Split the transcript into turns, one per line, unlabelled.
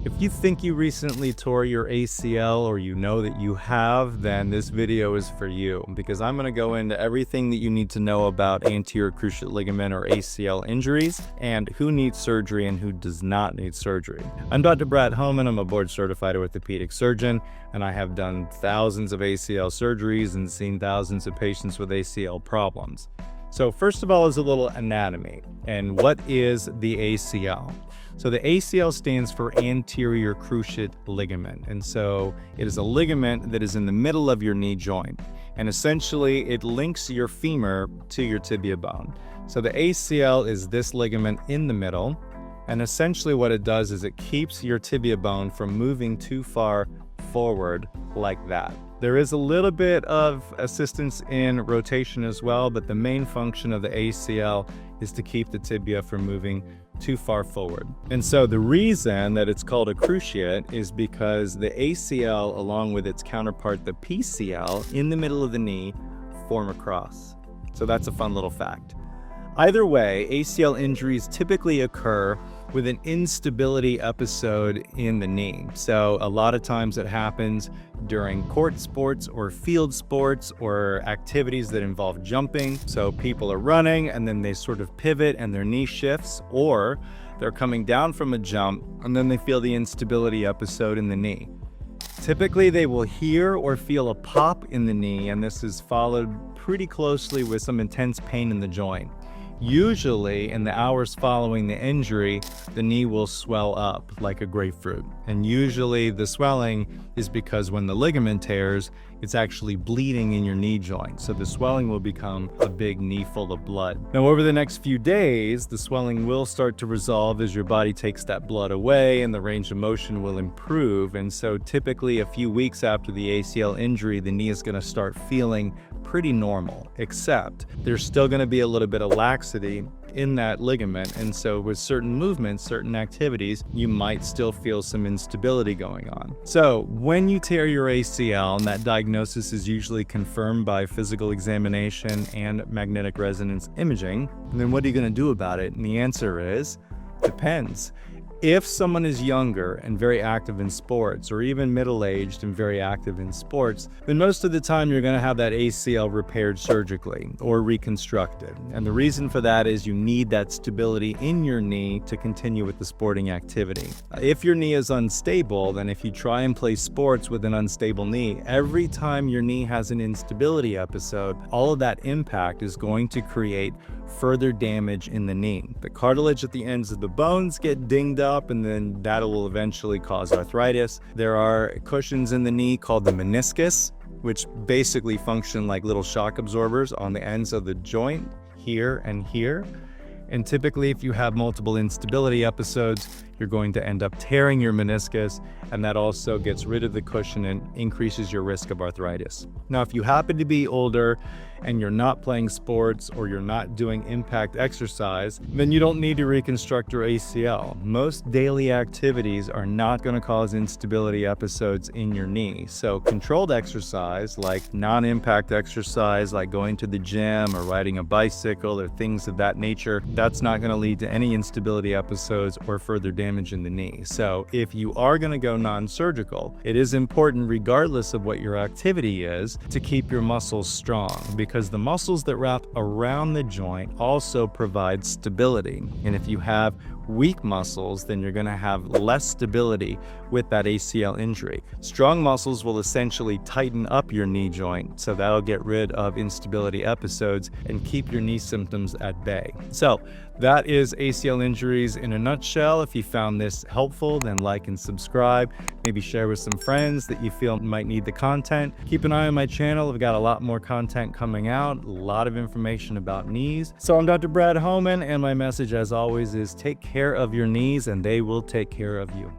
If you think you recently tore your ACL or you know that you have, then this video is for you, because I'm going to go into everything that you need to know about anterior cruciate ligament or ACL injuries and who needs surgery and who does not need surgery. I'm Dr. Brad Homan. I'm a board-certified orthopedic surgeon, and I have done thousands of ACL surgeries and seen thousands of patients with ACL problems. So first of all is a little anatomy. And what is the ACL? So the ACL stands for anterior cruciate ligament. And so it is a ligament that is in the middle of your knee joint. And essentially it links your femur to your tibia bone. So the ACL is this ligament in the middle. And essentially what it does is it keeps your tibia bone from moving too far forward like that. There is a little bit of assistance in rotation as well, but the main function of the ACL is to keep the tibia from moving too far forward. And so the reason that it's called a cruciate is because the ACL, along with its counterpart, the PCL, in the middle of the knee, form a cross. So that's a fun little fact. Either way, ACL injuries typically occur with an instability episode in the knee. So a lot of times it happens during court sports or field sports or activities that involve jumping. So people are running and then they sort of pivot and their knee shifts, or they're coming down from a jump and then they feel the instability episode in the knee. Typically they will hear or feel a pop in the knee, and this is followed pretty closely with some intense pain in the joint. Usually, in the hours following the injury, the knee will swell up like a grapefruit. And usually the swelling is because when the ligament tears, it's actually bleeding in your knee joint. So the swelling will become a big knee full of blood. Now, over the next few days, the swelling will start to resolve as your body takes that blood away and the range of motion will improve. And so typically a few weeks after the ACL injury, the knee is going to start feeling pretty normal, except there's still going to be a little bit of laxity in that ligament. And so with certain movements, certain activities, you might still feel some instability going on. So when you tear your ACL, and that diagnosis is usually confirmed by physical examination and magnetic resonance imaging, then what are you going to do about it? And the answer is, depends. If someone is younger and very active in sports, or even middle-aged and very active in sports, then most of the time you're going to have that ACL repaired surgically or reconstructed. And the reason for that is you need that stability in your knee to continue with the sporting activity. If your knee is unstable, then if you try and play sports with an unstable knee, every time your knee has an instability episode, all of that impact is going to create further damage in the knee. The cartilage at the ends of the bones get dinged up, and then that will eventually cause arthritis. There are cushions in the knee called the meniscus, which basically function like little shock absorbers on the ends of the joint here and here. And typically, if you have multiple instability episodes, you're going to end up tearing your meniscus, and that also gets rid of the cushion and increases your risk of arthritis. Now, if you happen to be older and you're not playing sports or you're not doing impact exercise, then you don't need to reconstruct your ACL. Most daily activities are not going to cause instability episodes in your knee. So controlled exercise, like non-impact exercise, like going to the gym or riding a bicycle or things of that nature, that's not going to lead to any instability episodes or further damage in the knee. So if you are going to go non-surgical, it is important, regardless of what your activity is, to keep your muscles strong, because the muscles that wrap around the joint also provide stability. And if you have weak muscles, then you're going to have less stability with that ACL injury. Strong muscles will essentially tighten up your knee joint, so that'll get rid of instability episodes and keep your knee symptoms at bay. So that is ACL injuries in a nutshell. If you found this helpful, then like and subscribe. Maybe share with some friends that you feel might need the content. Keep an eye on my channel. I've got a lot more content coming out, a lot of information about knees. So I'm Dr. Brad Homan, and my message, as always, is take care of your knees and they will take care of you.